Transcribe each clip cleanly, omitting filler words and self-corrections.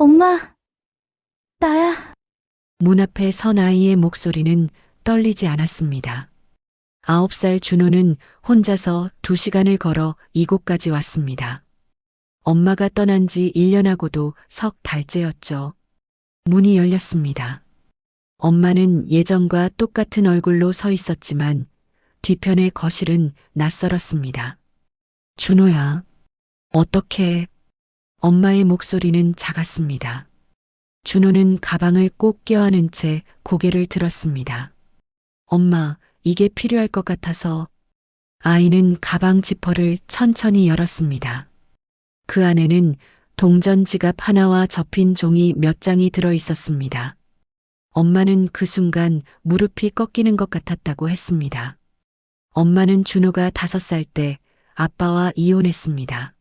엄마, 나야. 문 앞에 선 아이의 목소리는 떨리지 않았습니다. 9살 준호는 혼자서 2시간을 걸어 이곳까지 왔습니다. 엄마가 떠난 지 1년하고도 석 달째였죠. 문이 열렸습니다. 엄마는 예전과 똑같은 얼굴로 서 있었지만 뒤편의 거실은 낯설었습니다. 준호야, 어떻게? 엄마의 목소리는 작았습니다. 준호는 가방을 꼭 껴안은 채 고개를 들었습니다. 엄마, 이게 필요할 것 같아서. 아이는 가방 지퍼를 천천히 열었습니다. 그 안에는 동전 지갑 하나와 접힌 종이 몇 장이 들어 있었습니다. 엄마는 그 순간 무릎이 꺾이는 것 같았다고 했습니다. 엄마는 준호가 5살 때 아빠와 이혼했습니다.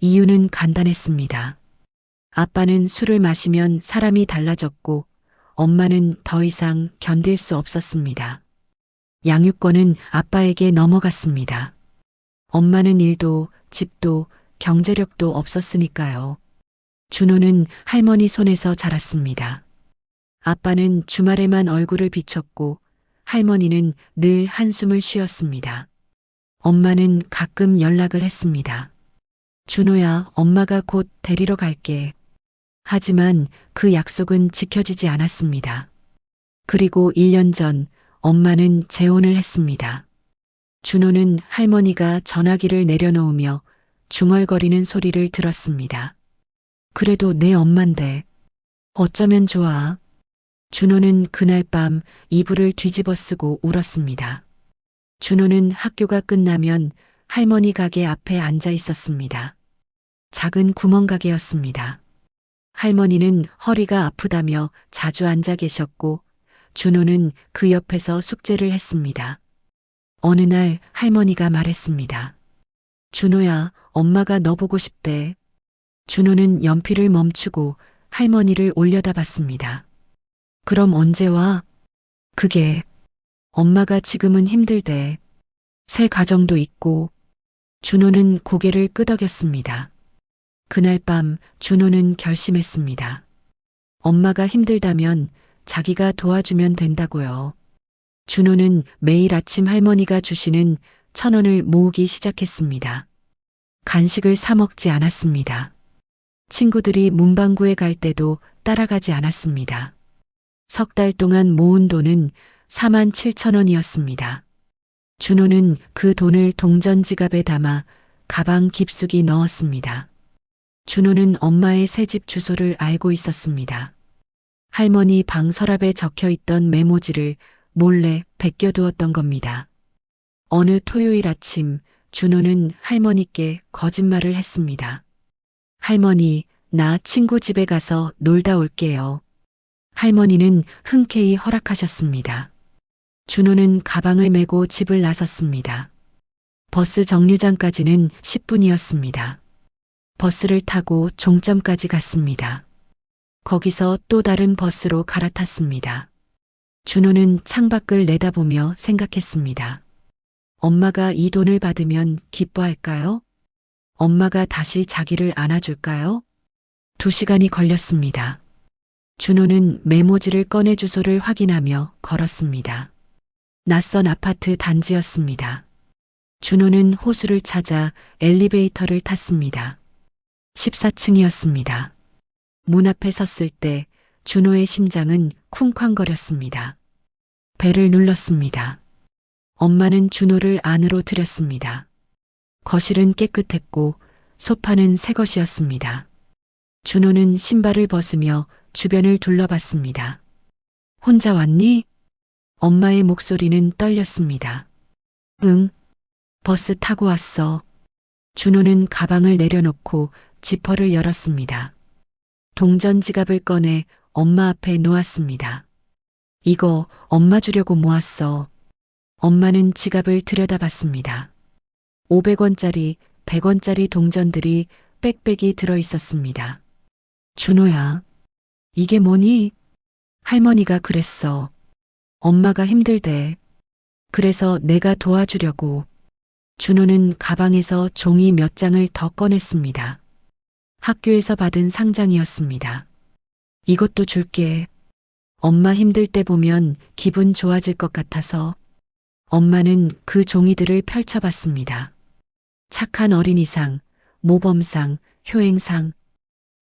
이유는 간단했습니다. 아빠는 술을 마시면 사람이 달라졌고 엄마는 더 이상 견딜 수 없었습니다. 양육권은 아빠에게 넘어갔습니다. 엄마는 일도 집도 경제력도 없었으니까요. 준호는 할머니 손에서 자랐습니다. 아빠는 주말에만 얼굴을 비췄고 할머니는 늘 한숨을 쉬었습니다. 엄마는 가끔 연락을 했습니다. 준호야, 엄마가 곧 데리러 갈게. 하지만 그 약속은 지켜지지 않았습니다. 그리고 1년 전 엄마는 재혼을 했습니다. 준호는 할머니가 전화기를 내려놓으며 중얼거리는 소리를 들었습니다. 그래도 내 엄만데 어쩌면 좋아. 준호는 그날 밤 이불을 뒤집어 쓰고 울었습니다. 준호는 학교가 끝나면 할머니 가게 앞에 앉아 있었습니다. 작은 구멍가게였습니다. 할머니는 허리가 아프다며 자주 앉아 계셨고 준호는 그 옆에서 숙제를 했습니다. 어느 날 할머니가 말했습니다. 준호야, 엄마가 너 보고 싶대. 준호는 연필을 멈추고 할머니를 올려다봤습니다. 그럼 언제 와? 그게 엄마가 지금은 힘들대. 새 가정도 있고. 준호는 고개를 끄덕였습니다. 그날 밤 준호는 결심했습니다. 엄마가 힘들다면 자기가 도와주면 된다고요. 준호는 매일 아침 할머니가 주시는 1,000원을 모으기 시작했습니다. 간식을 사 먹지 않았습니다. 친구들이 문방구에 갈 때도 따라가지 않았습니다. 석 달 동안 모은 돈은 47,000원이었습니다. 준호는 그 돈을 동전 지갑에 담아 가방 깊숙이 넣었습니다. 준호는 엄마의 새집 주소를 알고 있었습니다. 할머니 방 서랍에 적혀 있던 메모지를 몰래 베껴두었던 겁니다. 어느 토요일 아침 준호는 할머니께 거짓말을 했습니다. 할머니, 나 친구 집에 가서 놀다 올게요. 할머니는 흔쾌히 허락하셨습니다. 준호는 가방을 메고 집을 나섰습니다. 버스 정류장까지는 10분이었습니다. 버스를 타고 종점까지 갔습니다. 거기서 또 다른 버스로 갈아탔습니다. 준호는 창밖을 내다보며 생각했습니다. 엄마가 이 돈을 받으면 기뻐할까요? 엄마가 다시 자기를 안아줄까요? 2시간이 걸렸습니다. 준호는 메모지를 꺼내 주소를 확인하며 걸었습니다. 낯선 아파트 단지였습니다. 준호는 호수를 찾아 엘리베이터를 탔습니다. 14층이었습니다. 문 앞에 섰을 때 준호의 심장은 쿵쾅거렸습니다. 벨을 눌렀습니다. 엄마는 준호를 안으로 들였습니다. 거실은 깨끗했고 소파는 새 것이었습니다. 준호는 신발을 벗으며 주변을 둘러봤습니다. 혼자 왔니? 엄마의 목소리는 떨렸습니다. 응, 버스 타고 왔어. 준호는 가방을 내려놓고 지퍼를 열었습니다. 동전 지갑을 꺼내 엄마 앞에 놓았습니다. 이거 엄마 주려고 모았어. 엄마는 지갑을 들여다봤습니다. 500원짜리, 100원짜리 동전들이 빽빽이 들어 있었습니다. 준호야, 이게 뭐니? 할머니가 그랬어. 엄마가 힘들대. 그래서 내가 도와주려고. 준호는 가방에서 종이 몇 장을 더 꺼냈습니다. 학교에서 받은 상장이었습니다. 이것도 줄게. 엄마 힘들 때 보면 기분 좋아질 것 같아서. 엄마는 그 종이들을 펼쳐봤습니다. 착한 어린이상, 모범상, 효행상.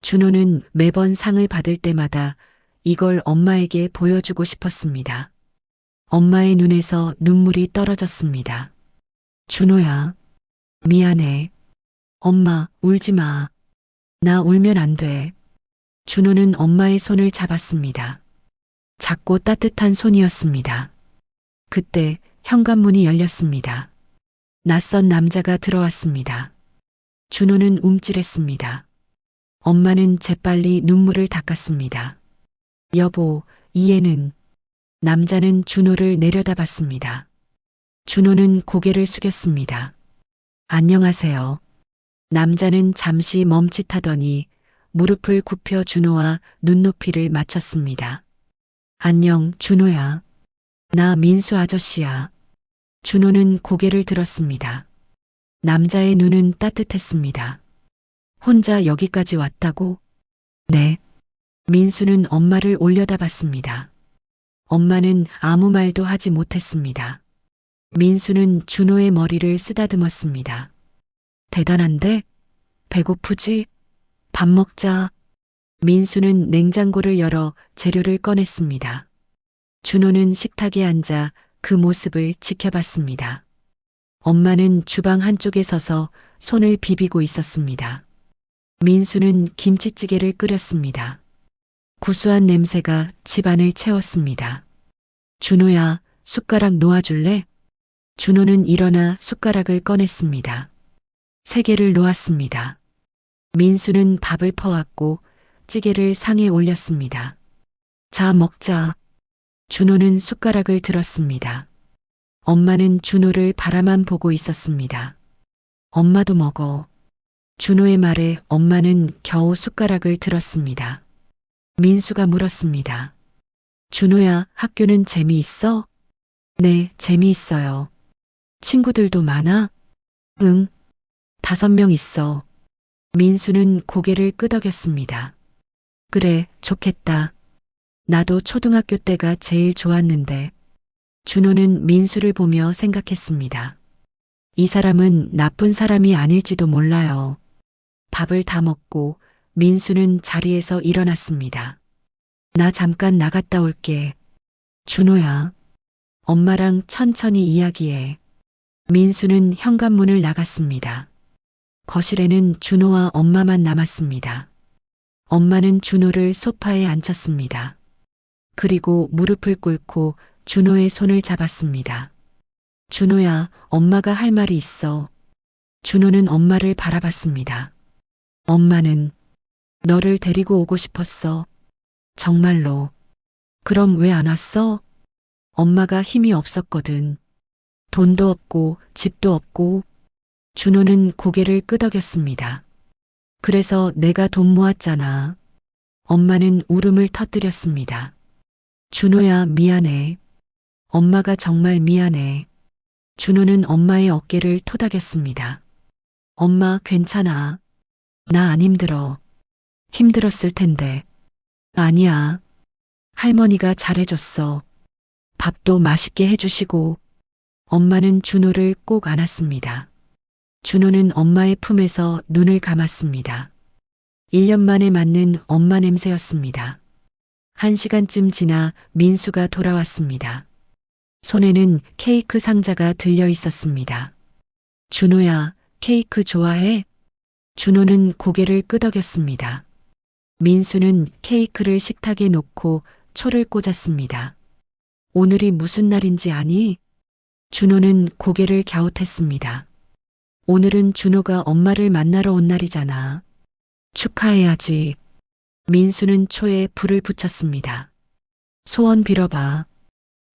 준호는 매번 상을 받을 때마다 이걸 엄마에게 보여주고 싶었습니다. 엄마의 눈에서 눈물이 떨어졌습니다. 준호야, 미안해. 엄마, 울지 마. 나 울면 안 돼. 준호는 엄마의 손을 잡았습니다. 작고 따뜻한 손이었습니다. 그때 현관문이 열렸습니다. 낯선 남자가 들어왔습니다. 준호는 움찔했습니다. 엄마는 재빨리 눈물을 닦았습니다. 여보, 이해는. 남자는 준호를 내려다봤습니다. 준호는 고개를 숙였습니다. 안녕하세요. 남자는 잠시 멈칫하더니 무릎을 굽혀 준호와 눈높이를 맞췄습니다. 안녕, 준호야. 나 민수 아저씨야. 준호는 고개를 들었습니다. 남자의 눈은 따뜻했습니다. 혼자 여기까지 왔다고? 네. 민수는 엄마를 올려다봤습니다. 엄마는 아무 말도 하지 못했습니다. 민수는 준호의 머리를 쓰다듬었습니다. 대단한데? 배고프지? 밥 먹자. 민수는 냉장고를 열어 재료를 꺼냈습니다. 준호는 식탁에 앉아 그 모습을 지켜봤습니다. 엄마는 주방 한쪽에 서서 손을 비비고 있었습니다. 민수는 김치찌개를 끓였습니다. 구수한 냄새가 집안을 채웠습니다. 준호야, 숟가락 놓아줄래? 준호는 일어나 숟가락을 꺼냈습니다. 3개를 놓았습니다. 민수는 밥을 퍼왔고 찌개를 상에 올렸습니다. 자, 먹자. 준호는 숟가락을 들었습니다. 엄마는 준호를 바라만 보고 있었습니다. 엄마도 먹어. 준호의 말에 엄마는 겨우 숟가락을 들었습니다. 민수가 물었습니다. 준호야, 학교는 재미있어? 네, 재미있어요. 친구들도 많아? 응. 5명 있어. 민수는 고개를 끄덕였습니다. 그래, 좋겠다. 나도 초등학교 때가 제일 좋았는데. 준호는 민수를 보며 생각했습니다. 이 사람은 나쁜 사람이 아닐지도 몰라요. 밥을 다 먹고 민수는 자리에서 일어났습니다. 나 잠깐 나갔다 올게. 준호야, 엄마랑 천천히 이야기해. 민수는 현관문을 나갔습니다. 거실에는 준호와 엄마만 남았습니다. 엄마는 준호를 소파에 앉혔습니다. 그리고 무릎을 꿇고 준호의 손을 잡았습니다. 준호야, 엄마가 할 말이 있어. 준호는 엄마를 바라봤습니다. 엄마는 너를 데리고 오고 싶었어. 정말로. 그럼 왜 안 왔어? 엄마가 힘이 없었거든. 돈도 없고 집도 없고. 준호는 고개를 끄덕였습니다. 그래서 내가 돈 모았잖아. 엄마는 울음을 터뜨렸습니다. 준호야, 미안해. 엄마가 정말 미안해. 준호는 엄마의 어깨를 토닥였습니다. 엄마, 괜찮아. 나 안 힘들어. 힘들었을 텐데. 아니야. 할머니가 잘해줬어. 밥도 맛있게 해주시고. 엄마는 준호를 꼭 안았습니다. 준호는 엄마의 품에서 눈을 감았습니다. 1년 만에 맞는 엄마 냄새였습니다. 1시간쯤 지나 민수가 돌아왔습니다. 손에는 케이크 상자가 들려 있었습니다. 준호야, 케이크 좋아해? 준호는 고개를 끄덕였습니다. 민수는 케이크를 식탁에 놓고 초를 꽂았습니다. 오늘이 무슨 날인지 아니? 준호는 고개를 갸웃했습니다. 오늘은 준호가 엄마를 만나러 온 날이잖아. 축하해야지. 민수는 초에 불을 붙였습니다. 소원 빌어봐.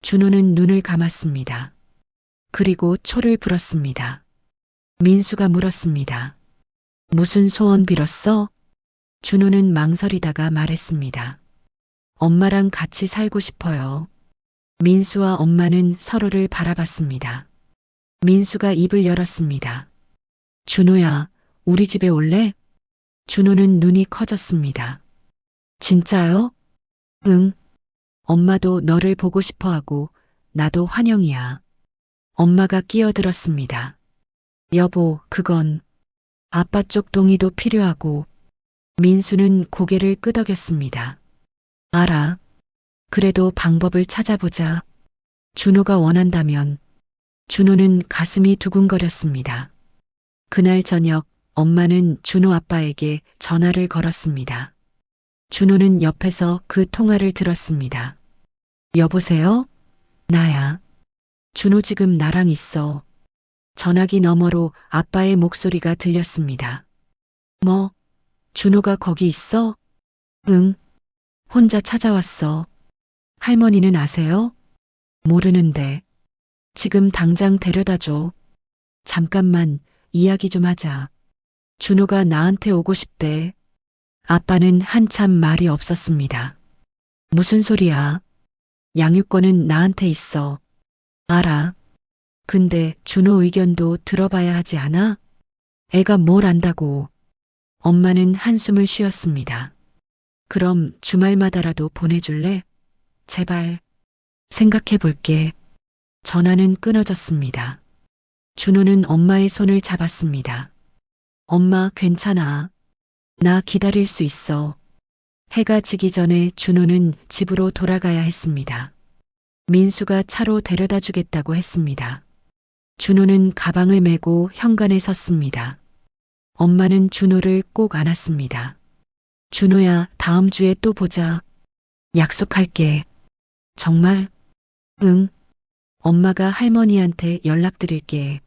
준호는 눈을 감았습니다. 그리고 초를 불었습니다. 민수가 물었습니다. 무슨 소원 빌었어? 준호는 망설이다가 말했습니다. 엄마랑 같이 살고 싶어요. 민수와 엄마는 서로를 바라봤습니다. 민수가 입을 열었습니다. 준호야, 우리 집에 올래? 준호는 눈이 커졌습니다. 진짜요? 응. 엄마도 너를 보고 싶어 하고 나도 환영이야. 엄마가 끼어들었습니다. 여보, 그건 아빠 쪽 동의도 필요하고 민수는 고개를 끄덕였습니다. 알아. 그래도 방법을 찾아보자. 준호가 원한다면. 준호는 가슴이 두근거렸습니다. 그날 저녁 엄마는 준호 아빠에게 전화를 걸었습니다. 준호는 옆에서 그 통화를 들었습니다. 여보세요? 나야. 준호 지금 나랑 있어. 전화기 너머로 아빠의 목소리가 들렸습니다. 뭐? 준호가 거기 있어? 응. 혼자 찾아왔어. 할머니는 아세요? 모르는데. 지금 당장 데려다 줘. 잠깐만 이야기 좀 하자. 준호가 나한테 오고 싶대. 아빠는 한참 말이 없었습니다. 무슨 소리야? 양육권은 나한테 있어. 알아. 근데 준호 의견도 들어봐야 하지 않아? 애가 뭘 안다고. 엄마는 한숨을 쉬었습니다. 그럼 주말마다라도 보내줄래? 제발. 생각해 볼게. 전화는 끊어졌습니다. 준호는 엄마의 손을 잡았습니다. 엄마, 괜찮아. 나 기다릴 수 있어. 해가 지기 전에 준호는 집으로 돌아가야 했습니다. 민수가 차로 데려다 주겠다고 했습니다. 준호는 가방을 메고 현관에 섰습니다. 엄마는 준호를 꼭 안았습니다. 준호야, 다음 주에 또 보자. 약속할게. 정말? 응. 엄마가 할머니한테 연락드릴게.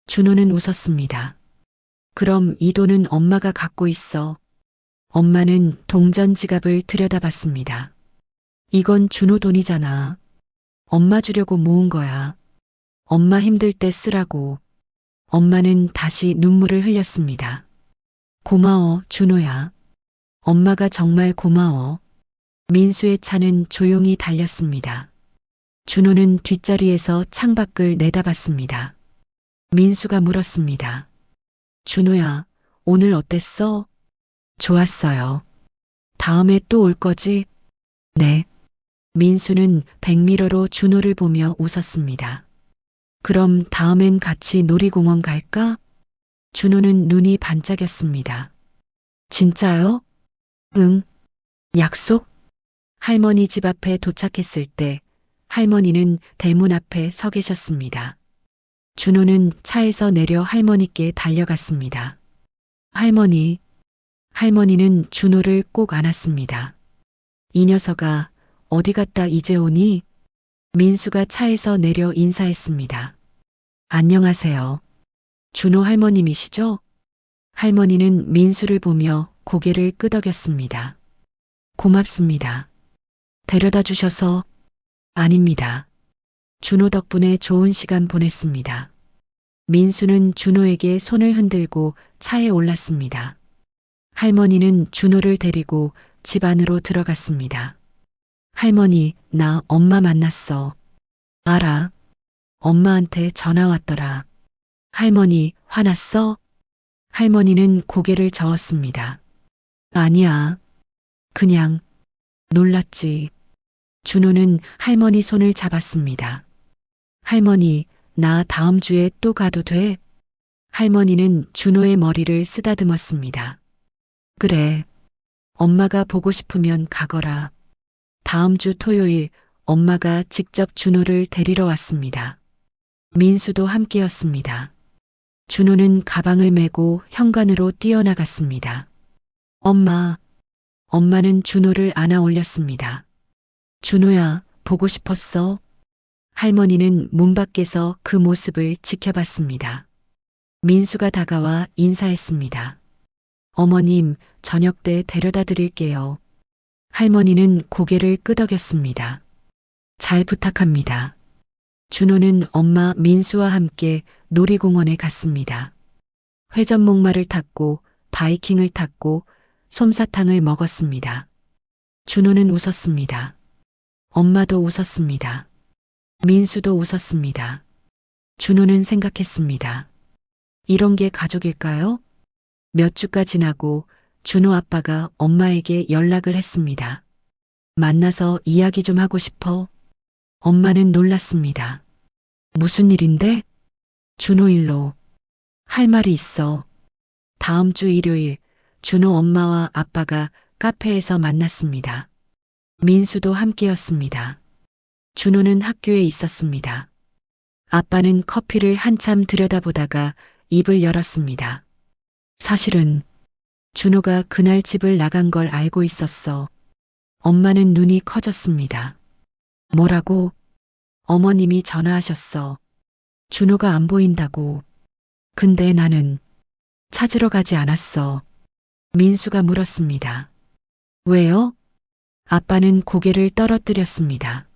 준호는 웃었습니다. 그럼 이 돈은 엄마가 갖고 있어. 엄마는 동전 지갑을 들여다봤습니다. 이건 준호 돈이잖아. 엄마 주려고 모은 거야. 엄마 힘들 때 쓰라고. 엄마는 다시 눈물을 흘렸습니다. 고마워, 준호야. 엄마가 정말 고마워. 민수의 차는 조용히 달렸습니다. 준호는 뒷자리에서 창밖을 내다봤습니다. 민수가 물었습니다. 준호야, 오늘 어땠어? 좋았어요. 다음에 또 올 거지? 네. 민수는 백미러로 준호를 보며 웃었습니다. 그럼 다음엔 같이 놀이공원 갈까? 준호는 눈이 반짝였습니다. 진짜요? 응. 약속? 할머니 집 앞에 도착했을 때 할머니는 대문 앞에 서 계셨습니다. 준호는 차에서 내려 할머니께 달려갔습니다. 할머니. 할머니는 준호를 꼭 안았습니다. 이 녀석아, 어디 갔다 이제 오니? 민수가 차에서 내려 인사했습니다. 안녕하세요. 준호 할머님이시죠? 할머니는 민수를 보며 고개를 끄덕였습니다. 고맙습니다. 데려다 주셔서. 아닙니다. 준호 덕분에 좋은 시간 보냈습니다. 민수는 준호에게 손을 흔들고 차에 올랐습니다. 할머니는 준호를 데리고 집 안으로 들어갔습니다. 할머니, 나 엄마 만났어. 알아. 엄마한테 전화 왔더라. 할머니, 화났어? 할머니는 고개를 저었습니다. 아니야. 그냥 놀랐지. 준호는 할머니 손을 잡았습니다. 할머니, 나 다음 주에 또 가도 돼? 할머니는 준호의 머리를 쓰다듬었습니다. 그래. 엄마가 보고 싶으면 가거라. 다음 주 토요일 엄마가 직접 준호를 데리러 왔습니다. 민수도 함께였습니다. 준호는 가방을 메고 현관으로 뛰어나갔습니다. 엄마. 엄마는 준호를 안아 올렸습니다. 준호야, 보고 싶었어? 할머니는 문 밖에서 그 모습을 지켜봤습니다. 민수가 다가와 인사했습니다. 어머님, 저녁 때 데려다 드릴게요. 할머니는 고개를 끄덕였습니다. 잘 부탁합니다. 준호는 엄마 민수와 함께 놀이공원에 갔습니다. 회전목마를 탔고 바이킹을 탔고 솜사탕을 먹었습니다. 준호는 웃었습니다. 엄마도 웃었습니다. 민수도 웃었습니다. 준호는 생각했습니다. 이런 게 가족일까요? 몇 주가 지나고 준호 아빠가 엄마에게 연락을 했습니다. 만나서 이야기 좀 하고 싶어. 엄마는 놀랐습니다. 무슨 일인데? 준호 일로. 할 말이 있어. 다음 주 일요일 준호 엄마와 아빠가 카페에서 만났습니다. 민수도 함께였습니다. 준호는 학교에 있었습니다. 아빠는 커피를 한참 들여다보다가 입을 열었습니다. 사실은 준호가 그날 집을 나간 걸 알고 있었어. 엄마는 눈이 커졌습니다. 뭐라고? 어머님이 전화하셨어. 준호가 안 보인다고. 근데 나는 찾으러 가지 않았어. 민수가 물었습니다. 왜요? 아빠는 고개를 떨어뜨렸습니다.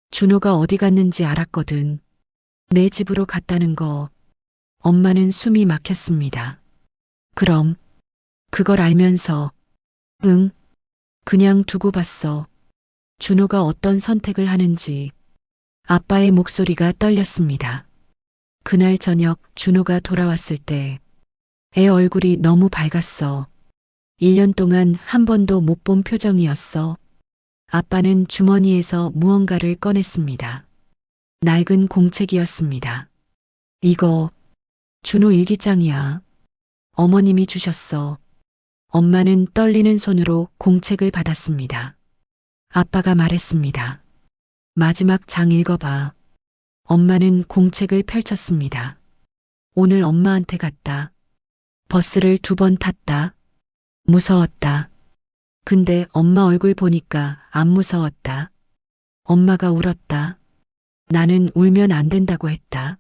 준호가 어디 갔는지 알았거든. 내 집으로 갔다는 거. 엄마는 숨이 막혔습니다. 그럼 그걸 알면서 응, 그냥 두고 봤어. 준호가 어떤 선택을 하는지. 아빠의 목소리가 떨렸습니다. 그날 저녁 준호가 돌아왔을 때 애 얼굴이 너무 밝았어. 1년 동안 한 번도 못 본 표정이었어. 아빠는 주머니에서 무언가를 꺼냈습니다. 낡은 공책이었습니다. 이거 준호 일기장이야. 어머님이 주셨어. 엄마는 떨리는 손으로 공책을 받았습니다. 아빠가 말했습니다. 마지막 장 읽어봐. 엄마는 공책을 펼쳤습니다. 오늘 엄마한테 갔다. 버스를 2번 탔다. 무서웠다. 근데 엄마 얼굴 보니까 안 무서웠다. 엄마가 울었다. 나는 울면 안 된다고 했다.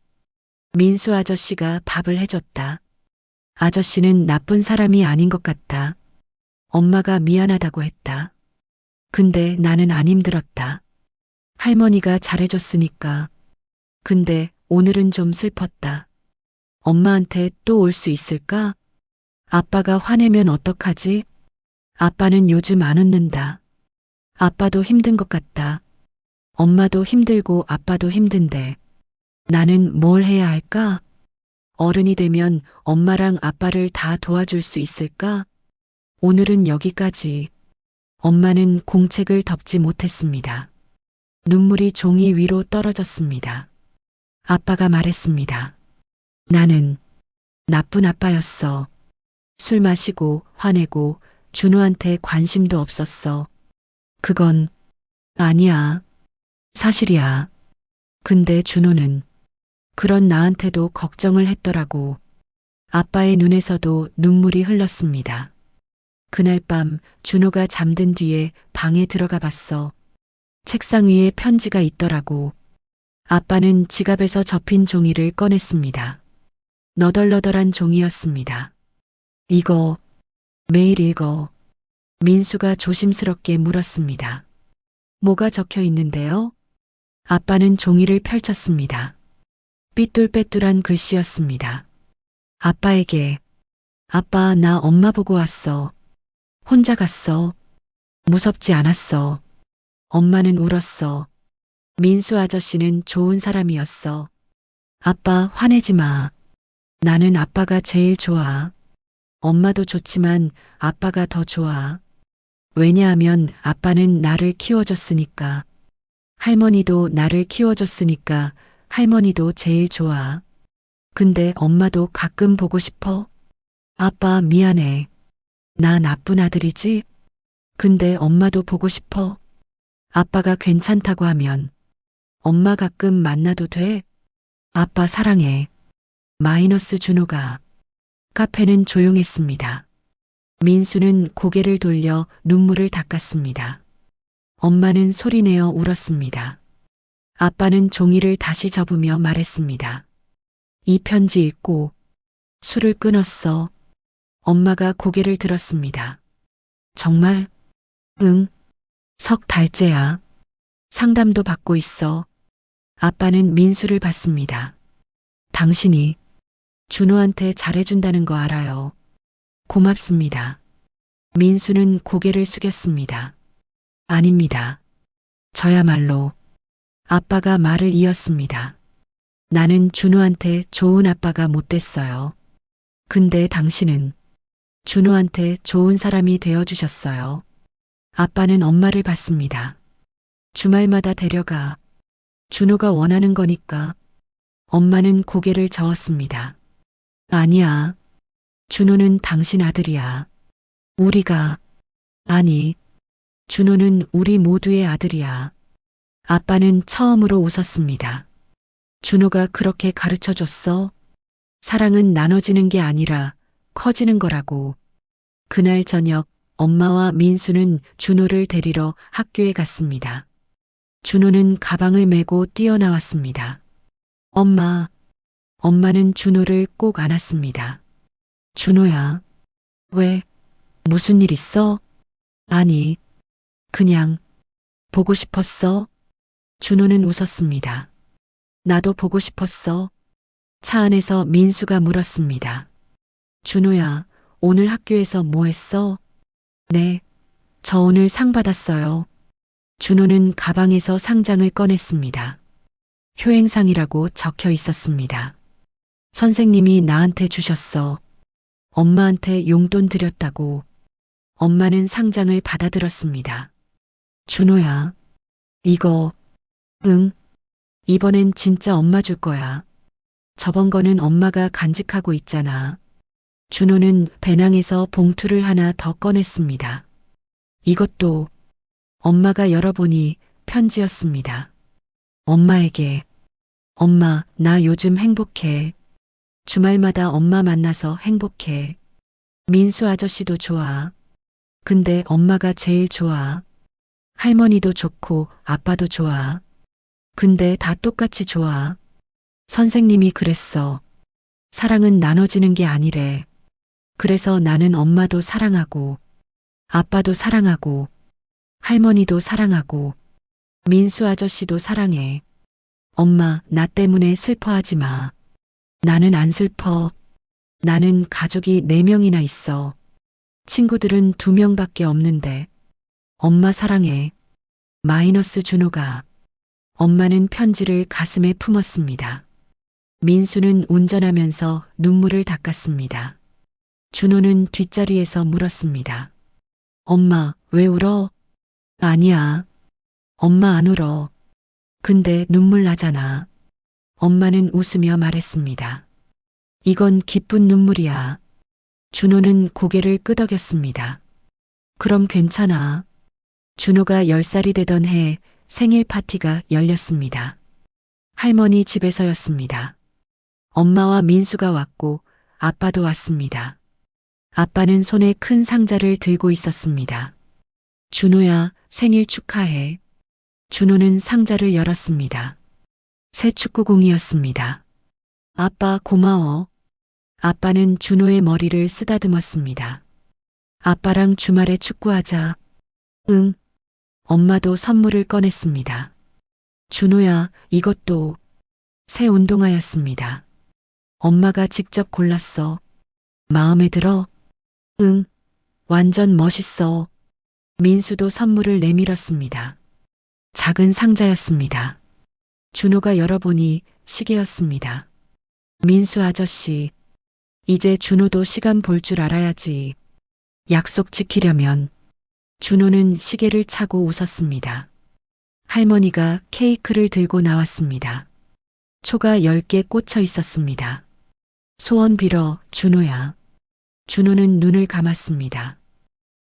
민수 아저씨가 밥을 해줬다. 아저씨는 나쁜 사람이 아닌 것 같다. 엄마가 미안하다고 했다. 근데 나는 안 힘들었다. 할머니가 잘해줬으니까. 근데 오늘은 좀 슬펐다. 엄마한테 또 올 수 있을까? 아빠가 화내면 어떡하지? 아빠는 요즘 안 웃는다. 아빠도 힘든 것 같다. 엄마도 힘들고 아빠도 힘든데 나는 뭘 해야 할까? 어른이 되면 엄마랑 아빠를 다 도와줄 수 있을까? 오늘은 여기까지. 엄마는 공책을 덮지 못했습니다. 눈물이 종이 위로 떨어졌습니다. 아빠가 말했습니다. 나는 나쁜 아빠였어. 술 마시고 화내고 준호한테 관심도 없었어. 그건 아니야. 사실이야. 근데 준호는 그런 나한테도 걱정을 했더라고. 아빠의 눈에서도 눈물이 흘렀습니다. 그날 밤 준호가 잠든 뒤에 방에 들어가 봤어. 책상 위에 편지가 있더라고. 아빠는 지갑에서 접힌 종이를 꺼냈습니다. 너덜너덜한 종이였습니다. 이거 매일 읽어. 민수가 조심스럽게 물었습니다. 뭐가 적혀 있는데요? 아빠는 종이를 펼쳤습니다. 삐뚤빼뚤한 글씨였습니다. 아빠에게. 아빠, 나 엄마 보고 왔어. 혼자 갔어. 무섭지 않았어. 엄마는 울었어. 민수 아저씨는 좋은 사람이었어. 아빠, 화내지 마. 나는 아빠가 제일 좋아. 엄마도 좋지만 아빠가 더 좋아. 왜냐하면 아빠는 나를 키워줬으니까. 할머니도 나를 키워줬으니까 할머니도 제일 좋아. 근데 엄마도 가끔 보고 싶어. 아빠, 미안해. 나 나쁜 아들이지? 근데 엄마도 보고 싶어. 아빠가 괜찮다고 하면 엄마 가끔 만나도 돼? 아빠 사랑해. 마이너스 준호가. 카페는 조용했습니다. 민수는 고개를 돌려 눈물을 닦았습니다. 엄마는 소리내어 울었습니다. 아빠는 종이를 다시 접으며 말했습니다. 이 편지 읽고 술을 끊었어. 엄마가 고개를 들었습니다. 정말? 응. 석 달째야. 상담도 받고 있어. 아빠는 민수를 봤습니다. 당신이 준호한테 잘해준다는 거 알아요. 고맙습니다. 민수는 고개를 숙였습니다. 아닙니다. 저야말로. 아빠가 말을 이었습니다. 나는 준호한테 좋은 아빠가 못 됐어요. 근데 당신은 준호한테 좋은 사람이 되어주셨어요. 아빠는 엄마를 봤습니다. 주말마다 데려가. 준호가 원하는 거니까. 엄마는 고개를 저었습니다. 아니야. 준호는 당신 아들이야. 우리가. 아니. 준호는 우리 모두의 아들이야. 아빠는 처음으로 웃었습니다. 준호가 그렇게 가르쳐 줬어? 사랑은 나눠지는 게 아니라 커지는 거라고. 그날 저녁 엄마와 민수는 준호를 데리러 학교에 갔습니다. 준호는 가방을 메고 뛰어나왔습니다. 엄마. 엄마는 준호를 꼭 안았습니다. 준호야. 왜? 무슨 일 있어? 아니. 그냥 보고 싶었어. 준호는 웃었습니다. 나도 보고 싶었어. 차 안에서 민수가 물었습니다. 준호야, 오늘 학교에서 뭐 했어? 네, 저 오늘 상 받았어요. 준호는 가방에서 상장을 꺼냈습니다. 효행상이라고 적혀 있었습니다. 선생님이 나한테 주셨어. 엄마한테 용돈 드렸다고. 엄마는 상장을 받아들었습니다. 준호야, 이거, 응, 이번엔 진짜 엄마 줄 거야. 저번 거는 엄마가 간직하고 있잖아. 준호는 배낭에서 봉투를 하나 더 꺼냈습니다. 이것도 엄마가 열어보니 편지였습니다. 엄마에게. 엄마, 나 요즘 행복해. 주말마다 엄마 만나서 행복해. 민수 아저씨도 좋아. 근데 엄마가 제일 좋아. 할머니도 좋고 아빠도 좋아. 근데 다 똑같이 좋아. 선생님이 그랬어. 사랑은 나눠지는 게 아니래. 그래서 나는 엄마도 사랑하고, 아빠도 사랑하고, 할머니도 사랑하고, 민수 아저씨도 사랑해. 엄마, 나 때문에 슬퍼하지 마. 나는 안 슬퍼. 나는 가족이 4명이나 있어. 친구들은 2명밖에 없는데. 엄마 사랑해. 마이너스 준호가. 엄마는 편지를 가슴에 품었습니다. 민수는 운전하면서 눈물을 닦았습니다. 준호는 뒷자리에서 물었습니다. 엄마, 왜 울어? 아니야. 엄마 안 울어. 근데 눈물 나잖아. 엄마는 웃으며 말했습니다. 이건 기쁜 눈물이야. 준호는 고개를 끄덕였습니다. 그럼 괜찮아. 준호가 10살이 되던 해 생일 파티가 열렸습니다. 할머니 집에서였습니다. 엄마와 민수가 왔고 아빠도 왔습니다. 아빠는 손에 큰 상자를 들고 있었습니다. 준호야, 생일 축하해. 준호는 상자를 열었습니다. 새 축구공이었습니다. 아빠 고마워. 아빠는 준호의 머리를 쓰다듬었습니다. 아빠랑 주말에 축구하자. 응. 엄마도 선물을 꺼냈습니다. 준호야, 이것도 새 운동화였습니다. 엄마가 직접 골랐어. 마음에 들어? 응. 완전 멋있어. 민수도 선물을 내밀었습니다. 작은 상자였습니다. 준호가 열어보니 시계였습니다. 민수 아저씨, 이제 준호도 시간 볼 줄 알아야지. 약속 지키려면. 준호는 시계를 차고 웃었습니다. 할머니가 케이크를 들고 나왔습니다. 초가 10개 꽂혀 있었습니다. 소원 빌어, 준호야. 준호는 눈을 감았습니다.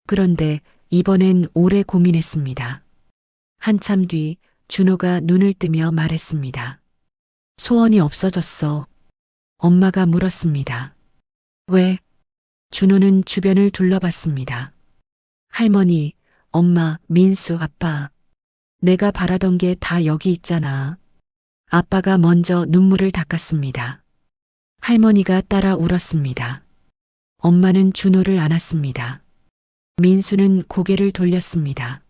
그런데 이번엔 오래 고민했습니다. 한참 뒤 준호가 눈을 뜨며 말했습니다. 소원이 없어졌어. 엄마가 물었습니다. 왜? 준호는 주변을 둘러봤습니다. 할머니, 엄마, 민수, 아빠. 내가 바라던 게 다 여기 있잖아. 아빠가 먼저 눈물을 닦았습니다. 할머니가 따라 울었습니다. 엄마는 준호를 안았습니다. 민수는 고개를 돌렸습니다.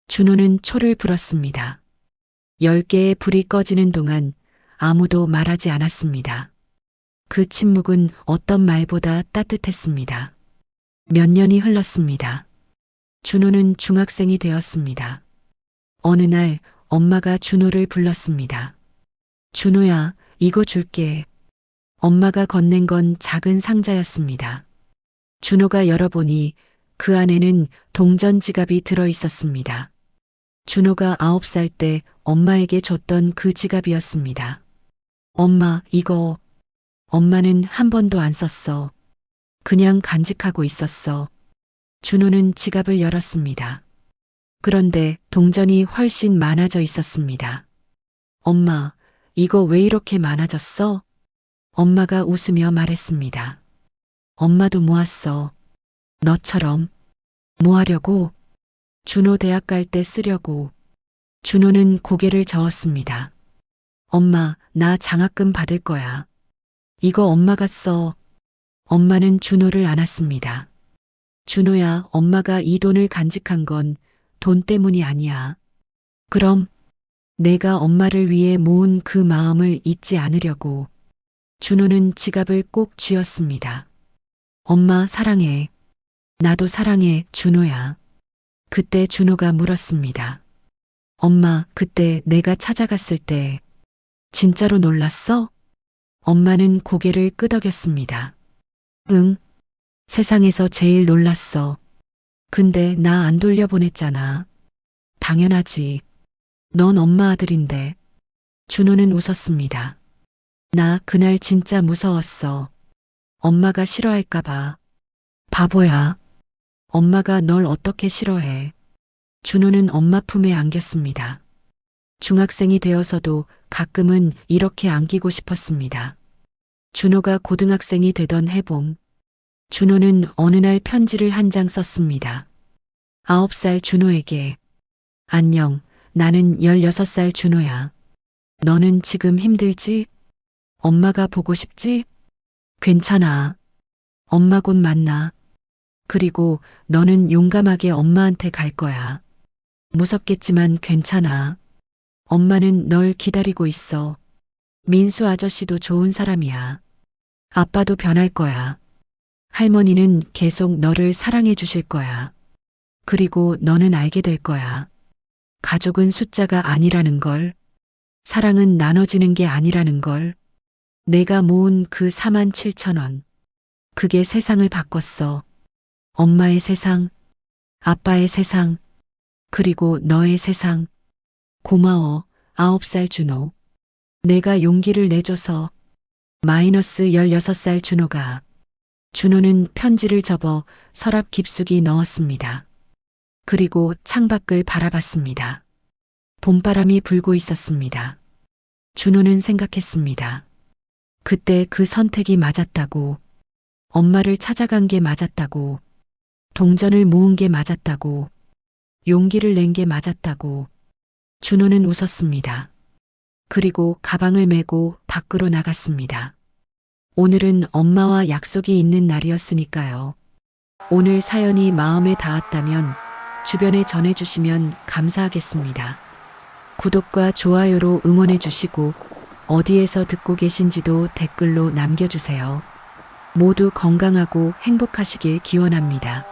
준호는 초를 불었습니다. 10개의 불이 꺼지는 동안 아무도 말하지 않았습니다. 그 침묵은 어떤 말보다 따뜻했습니다. 몇 년이 흘렀습니다. 준호는 중학생이 되었습니다. 어느 날 엄마가 준호를 불렀습니다. 준호야, 이거 줄게. 엄마가 건넨 건 작은 상자였습니다. 준호가 열어보니 그 안에는 동전 지갑이 들어 있었습니다. 준호가 9살 때 엄마에게 줬던 그 지갑이었습니다. 엄마, 이거. 엄마는 한 번도 안 썼어. 그냥 간직하고 있었어. 준호는 지갑을 열었습니다. 그런데 동전이 훨씬 많아져 있었습니다. 엄마, 이거 왜 이렇게 많아졌어? 엄마가 웃으며 말했습니다. 엄마도 모았어. 너처럼. 뭐 하려고? 준호 대학 갈 때 쓰려고. 준호는 고개를 저었습니다. 엄마, 나 장학금 받을 거야. 이거 엄마가 써. 엄마는 준호를 안았습니다. 준호야, 엄마가 이 돈을 간직한 건 돈 때문이 아니야. 그럼 내가 엄마를 위해 모은 그 마음을 잊지 않으려고. 준호는 지갑을 꼭 쥐었습니다. 엄마 사랑해. 나도 사랑해, 준호야. 그때 준호가 물었습니다. 엄마, 그때 내가 찾아갔을 때 진짜로 놀랐어? 엄마는 고개를 끄덕였습니다. 응. 세상에서 제일 놀랐어. 근데 나 안 돌려보냈잖아. 당연하지. 넌 엄마 아들인데. 준호는 웃었습니다. 나 그날 진짜 무서웠어. 엄마가 싫어할까봐. 바보야. 엄마가 널 어떻게 싫어해. 준호는 엄마 품에 안겼습니다. 중학생이 되어서도 가끔은 이렇게 안기고 싶었습니다. 준호가 고등학생이 되던 해봄, 준호는 어느 날 편지를 한 장 썼습니다. 9살 준호에게. 안녕, 나는 16살 준호야. 너는 지금 힘들지? 엄마가 보고 싶지? 괜찮아. 엄마 곧 만나. 그리고 너는 용감하게 엄마한테 갈 거야. 무섭겠지만 괜찮아. 엄마는 널 기다리고 있어. 민수 아저씨도 좋은 사람이야. 아빠도 변할 거야. 할머니는 계속 너를 사랑해 주실 거야. 그리고 너는 알게 될 거야. 가족은 숫자가 아니라는 걸. 사랑은 나눠지는 게 아니라는 걸. 내가 모은 그 47,000원. 그게 세상을 바꿨어. 엄마의 세상, 아빠의 세상, 그리고 너의 세상. 고마워, 9살 준호. 내가 용기를 내줘서. 마이너스 16살 준호가. 준호는 편지를 접어 서랍 깊숙이 넣었습니다. 그리고 창밖을 바라봤습니다. 봄바람이 불고 있었습니다. 준호는 생각했습니다. 그때 그 선택이 맞았다고. 엄마를 찾아간 게 맞았다고. 동전을 모은 게 맞았다고. 용기를 낸 게 맞았다고. 준호는 웃었습니다. 그리고 가방을 메고 밖으로 나갔습니다. 오늘은 엄마와 약속이 있는 날이었으니까요. 오늘 사연이 마음에 닿았다면 주변에 전해주시면 감사하겠습니다. 구독과 좋아요로 응원해주시고 어디에서 듣고 계신지도 댓글로 남겨주세요. 모두 건강하고 행복하시길 기원합니다.